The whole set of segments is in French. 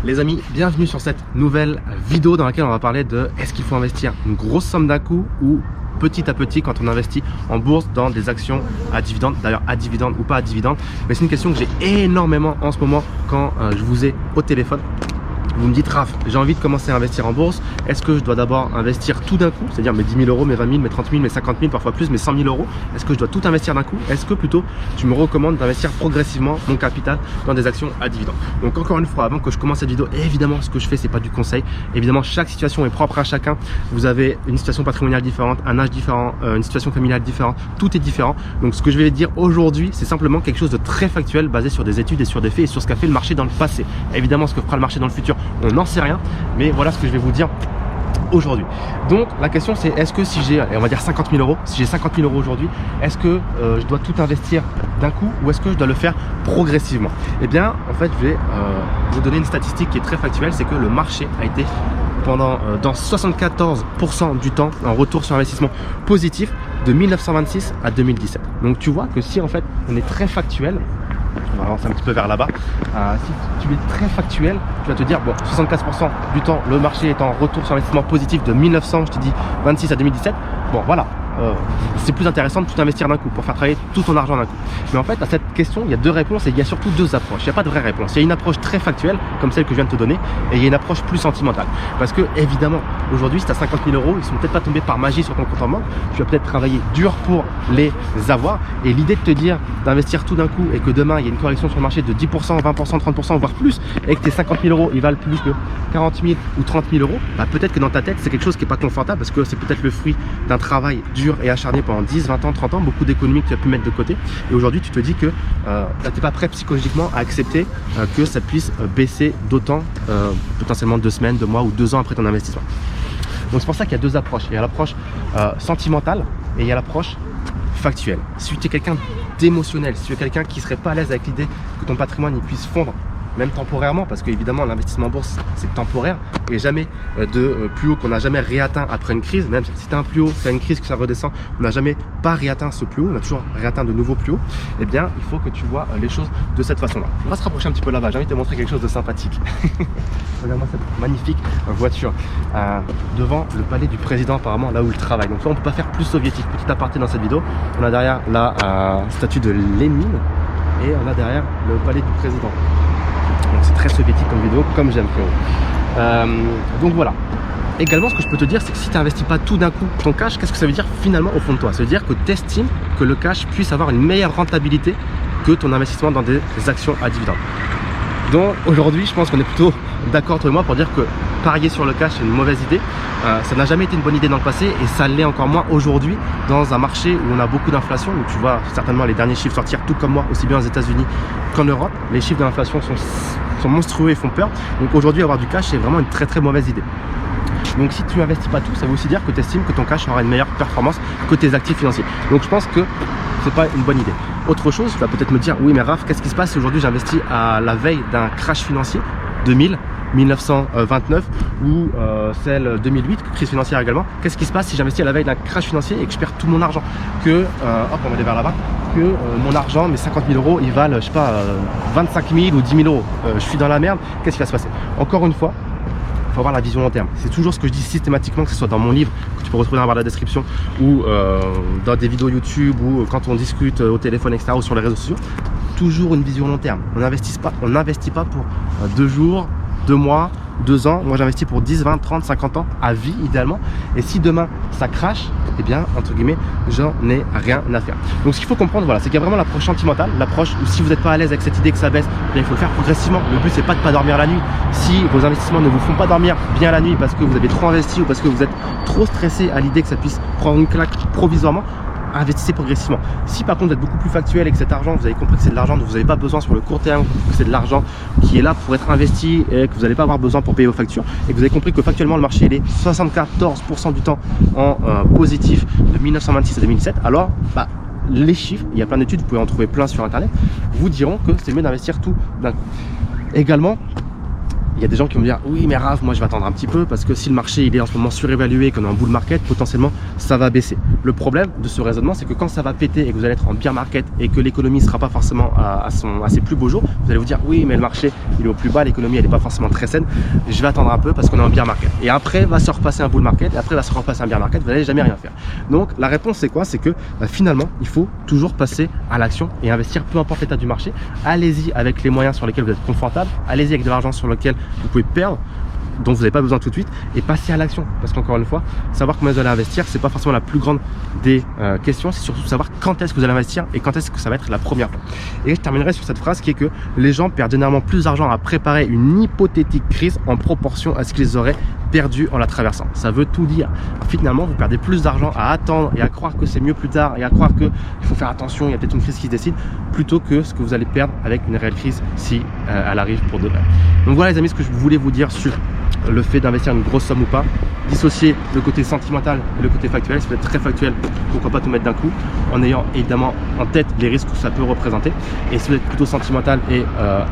Les amis, bienvenue sur cette nouvelle vidéo dans laquelle on va parler de est-ce qu'il faut investir une grosse somme d'un coup ou petit à petit quand on investit en bourse dans des actions à dividendes, d'ailleurs à dividendes ou pas à dividendes. Mais c'est une question que j'ai énormément en ce moment quand je vous ai au téléphone. Vous me dites Raph, j'ai envie de commencer à investir en bourse. Est-ce que je dois d'abord investir tout d'un coup, c'est-à-dire mes 10 000 euros, mes 20 000, mes 30 000, mes 50 000, parfois plus, mes 100 000 euros? Est-ce que je dois tout investir d'un coup? Est-ce que plutôt tu me recommandes d'investir progressivement mon capital dans des actions à dividendes? Donc encore une fois, avant que je commence cette vidéo, évidemment ce que je fais c'est pas du conseil. Évidemment chaque situation est propre à chacun. Vous avez une situation patrimoniale différente, un âge différent, une situation familiale différente, tout est différent. Donc ce que je vais dire aujourd'hui, c'est simplement quelque chose de très factuel basé sur des études et sur des faits et sur ce qu'a fait le marché dans le passé. Évidemment ce que fera le marché dans le futur, on n'en sait rien. Mais voilà ce que je vais vous dire aujourd'hui. Donc la question c'est est-ce que si j'ai, on va dire 50 000 euros, si j'ai 50 000 euros aujourd'hui, est-ce que je dois tout investir d'un coup ou est-ce que je dois le faire progressivement? Eh bien en fait je vais vous donner une statistique qui est très factuelle, c'est que le marché a été dans 74% du temps en retour sur investissement positif de 1926 à 2017. Donc tu vois que si en fait on est très factuel, on va avancer un petit peu vers là-bas. Si tu es très factuel, tu vas te dire bon, 74% du temps, le marché est en retour sur investissement positif de 1926 à 2017. Bon, voilà. C'est plus intéressant de tout investir d'un coup pour faire travailler tout ton argent d'un coup. Mais en fait, à cette question, il y a deux réponses et il y a surtout deux approches. Il n'y a pas de vraie réponse. Il y a une approche très factuelle, comme celle que je viens de te donner, et il y a une approche plus sentimentale. Parce que, évidemment, aujourd'hui, si tu as 50 000 euros, ils ne sont peut-être pas tombés par magie sur ton compte en banque. Tu vas peut-être travailler dur pour les avoir. Et l'idée de te dire d'investir tout d'un coup et que demain, il y a une correction sur le marché de 10%, 20%, 30%, voire plus, et que tes 50 000 euros, ils valent plus que 40 000 ou 30 000 euros, bah, peut-être que dans ta tête, c'est quelque chose qui n'est pas confortable parce que c'est peut-être le fruit d'un travail dur et acharné pendant 10, 20 ans, 30 ans, beaucoup d'économies que tu as pu mettre de côté. Et aujourd'hui, tu te dis que tu n'es pas prêt psychologiquement à accepter que ça puisse baisser d'autant, potentiellement 2 semaines, 2 mois ou 2 ans après ton investissement. Donc c'est pour ça qu'il y a deux approches. Il y a l'approche sentimentale et il y a l'approche factuelle. Si tu es quelqu'un d'émotionnel, si tu es quelqu'un qui serait pas à l'aise avec l'idée que ton patrimoine il puisse fondre, même temporairement, parce qu'évidemment l'investissement en bourse c'est temporaire et jamais de plus haut qu'on n'a jamais réatteint après une crise. Même si tu as un plus haut, tu as une crise que ça redescend, on n'a jamais pas réatteint ce plus haut, on a toujours réatteint de nouveaux plus hauts. Eh bien il faut que tu vois les choses de cette façon là. On va se rapprocher un petit peu là-bas, j'ai envie de te montrer quelque chose de sympathique. Regarde-moi cette magnifique voiture devant le palais du président, apparemment là où il travaille. Donc là on ne peut pas faire plus soviétique. Petit aparté dans cette vidéo, on a derrière la statue de Lénine et on a derrière le palais du président. Donc c'est très soviétique comme vidéo, comme j'aime frérot. Donc voilà. Également ce que je peux te dire c'est que si tu n'investis pas tout d'un coup ton cash, qu'est-ce que ça veut dire finalement au fond de toi? Ça veut dire que tu estimes que le cash puisse avoir une meilleure rentabilité que ton investissement dans des actions à dividendes. Donc aujourd'hui je pense qu'on est plutôt d'accord toi et moi pour dire que parier sur le cash c'est une mauvaise idée. Ça n'a jamais été une bonne idée dans le passé et ça l'est encore moins aujourd'hui dans un marché où on a beaucoup d'inflation, où tu vois certainement les derniers chiffres sortir tout comme moi, aussi bien aux États-Unis qu'en Europe. Les chiffres de l'inflation sont monstrueux et font peur. Donc aujourd'hui avoir du cash c'est vraiment une très très mauvaise idée. Donc si tu n'investis pas tout, ça veut aussi dire que tu estimes que ton cash aura une meilleure performance que tes actifs financiers. Donc je pense que c'est pas une bonne idée. Autre chose, tu vas peut-être me dire oui mais Raph, qu'est-ce qui se passe si aujourd'hui j'investis à la veille d'un crash financier 1929 ou celle 2008, crise financière également. Qu'est-ce qui se passe si j'investis à la veille d'un crash financier et que je perds tout mon argent? Que, hop on va aller vers là-bas, que mon argent, mes 50 000 euros, ils valent, je sais pas, 25 000 ou 10 000 euros. Je suis dans la merde, qu'est-ce qui va se passer? Encore une fois, il faut avoir la vision long terme. C'est toujours ce que je dis systématiquement, que ce soit dans mon livre, que tu peux retrouver dans la barre de la description, ou dans des vidéos YouTube, ou quand on discute au téléphone, etc., ou sur les réseaux sociaux. Toujours une vision long terme. On n'investit pas pour 2 jours, 2 mois, 2 ans. Moi j'investis pour 10, 20, 30, 50 ans à vie idéalement. Et si demain ça crache, eh bien entre guillemets j'en ai rien à faire. Donc ce qu'il faut comprendre, voilà, c'est qu'il y a vraiment l'approche sentimentale, l'approche où si vous n'êtes pas à l'aise avec cette idée que ça baisse, eh bien, il faut le faire progressivement. Le but c'est pas de pas dormir la nuit. Si vos investissements ne vous font pas dormir bien la nuit parce que vous avez trop investi ou parce que vous êtes trop stressé à l'idée que ça puisse prendre une claque provisoirement, investissez progressivement. Si par contre vous êtes beaucoup plus factuel et que cet argent, vous avez compris que c'est de l'argent dont vous n'avez pas besoin sur le court terme, que c'est de l'argent qui est là pour être investi et que vous n'allez pas avoir besoin pour payer vos factures, et que vous avez compris que factuellement le marché il est 74% du temps en positif de 1926 à 2017, alors les chiffres, il y a plein d'études, vous pouvez en trouver plein sur internet, vous diront que c'est mieux d'investir tout d'un coup. Également, il y a des gens qui vont me dire oui mais Raph, moi je vais attendre un petit peu parce que si le marché il est en ce moment surévalué, qu'on est en bull market, potentiellement ça va baisser. Le problème de ce raisonnement, c'est que quand ça va péter et que vous allez être en bear market et que l'économie ne sera pas forcément à ses plus beaux jours, vous allez vous dire oui mais le marché il est au plus bas, l'économie elle n'est pas forcément très saine, je vais attendre un peu parce qu'on est en bear market. Et après va se repasser un bull market et après va se repasser un bear market, vous n'allez jamais rien faire. Donc la réponse c'est quoi? C'est que finalement il faut toujours passer à l'action et investir peu importe l'état du marché. Allez-y avec les moyens sur lesquels vous êtes confortable, allez-y avec de l'argent sur lequel vous pouvez perdre, dont vous n'avez pas besoin tout de suite, et passez à l'action. Parce qu'encore une fois, savoir combien vous allez investir, c'est pas forcément la plus grande des questions, c'est surtout savoir quand est-ce que vous allez investir et quand est-ce que ça va être la première fois. Et je terminerai sur cette phrase qui est que les gens perdent généralement plus d'argent à préparer une hypothétique crise en proportion à ce qu'ils auraient perdu en la traversant. Ça veut tout dire. Finalement, vous perdez plus d'argent à attendre et à croire que c'est mieux plus tard et à croire qu'il faut faire attention, il y a peut-être une crise qui se décide, plutôt que ce que vous allez perdre avec une réelle crise si elle arrive pour de vrai. Donc voilà les amis, ce que je voulais vous dire sur le fait d'investir une grosse somme ou pas. Dissocier le côté sentimental et le côté factuel. Si vous êtes très factuel, pourquoi pas tout mettre d'un coup, en ayant évidemment en tête les risques que ça peut représenter. Et si vous êtes plutôt sentimental et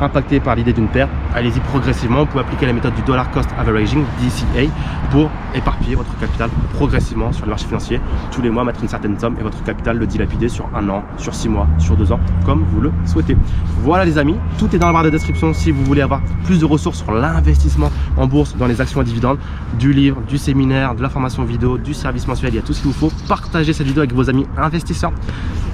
impacté par l'idée d'une perte, allez-y progressivement. Vous pouvez appliquer la méthode du dollar cost averaging, DCA, pour éparpiller votre capital progressivement sur le marché financier. Tous les mois, mettre une certaine somme et votre capital le dilapider sur 1 an, sur 6 mois, sur 2 ans, comme vous le souhaitez. Voilà les amis, tout est dans la barre de description si vous voulez avoir plus de ressources sur l'investissement en bourse, dans les actions à dividendes, du livre, du séminaire, de la formation vidéo, du service mensuel, il y a tout ce qu'il vous faut. Partagez cette vidéo avec vos amis investisseurs.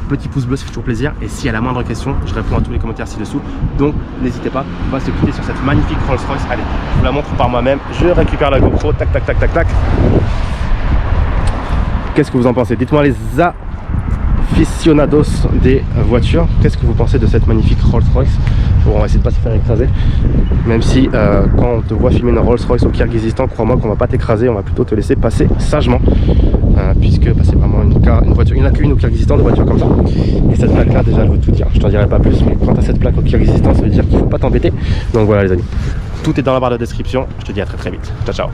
Petit pouce bleu, ça fait toujours plaisir. Et s'il y a la moindre question, je réponds à tous les commentaires ci-dessous. Donc n'hésitez pas, on va se quitter sur cette magnifique Rolls Royce. Allez, je vous la montre par moi-même. Je récupère la GoPro, tac, tac, tac, tac, tac. Qu'est-ce que vous en pensez? Dites-moi les aficionados des voitures, qu'est-ce que vous pensez de cette magnifique Rolls Royce? Bon, on va essayer de pas se faire écraser, même si quand on te voit filmer une Rolls Royce au Kirghizistan, crois-moi qu'on va pas t'écraser, on va plutôt te laisser passer sagement, puisque c'est vraiment une voiture, il n'y en a qu'une au Kirghizistan de voitures comme ça. Et cette plaque là déjà elle veut tout dire, je t'en dirai pas plus, mais quand tu as cette plaque au Kirghizistan, ça veut dire qu'il faut pas t'embêter. Donc voilà les amis, tout est dans la barre de description, je te dis à très très vite, ciao ciao.